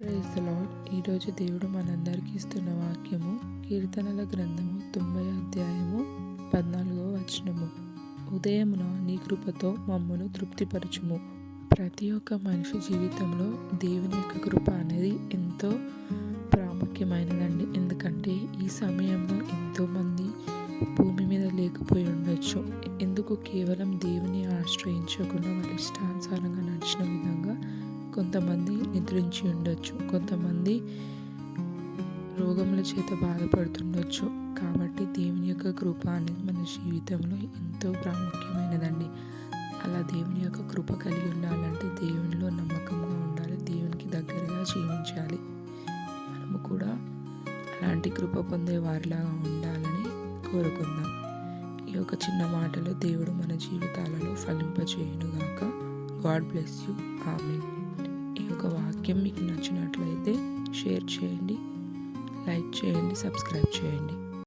Praise the lord. ఈరోజు దేవుడు మనందరికీ ఇస్తున్న వాక్యము కీర్తనల గ్రంథము 90 అధ్యాయము 14వ వచనము. ఉదయమున నీ కృపతో మమ్మను తృప్తిపరచుము. ప్రతి ఒక్క మనిషి జీవితంలో దేవుని యొక్క కృప అనేది ఎంతో ప్రాముఖ్యమైనదండి. ఎందుకంటే ఈ సమయంలో ఎంతోమంది భూమి మీద లేకపోయి ఉండొచ్చు. ఎందుకు కేవలం దేవుని ఆశ్రయించకుండా వాళ్ళ ఇష్టానుసారంగా నడిచిన విధంగా కొంతమంది నిద్రించి ఉండొచ్చు, కొంతమంది రోగముల చేత బాధపడుతుండొచ్చు. కాబట్టి దేవుని యొక్క కృప అనేది మన జీవితంలో ఎంతో ప్రాముఖ్యమైనదండి. అలా దేవుని యొక్క కృప కలిగి ఉండాలంటే దేవునిలో నమ్మకంగా ఉండాలి, దేవునికి దగ్గరగా జీవించాలి. మనము కూడా అలాంటి కృప పొందే వారిలాగా ఉండాలని కోరుకుందాం. ఈ యొక్క చిన్న మాటలు దేవుడు మన జీవితాలలో ఫలింపచేయునుగాక. God bless you. ఆమేన్. ఈ యొక్క వాక్యం మీకు నచ్చినట్లయితే షేర్ చేయండి, లైక్ చేయండి, సబ్స్క్రైబ్ చేయండి.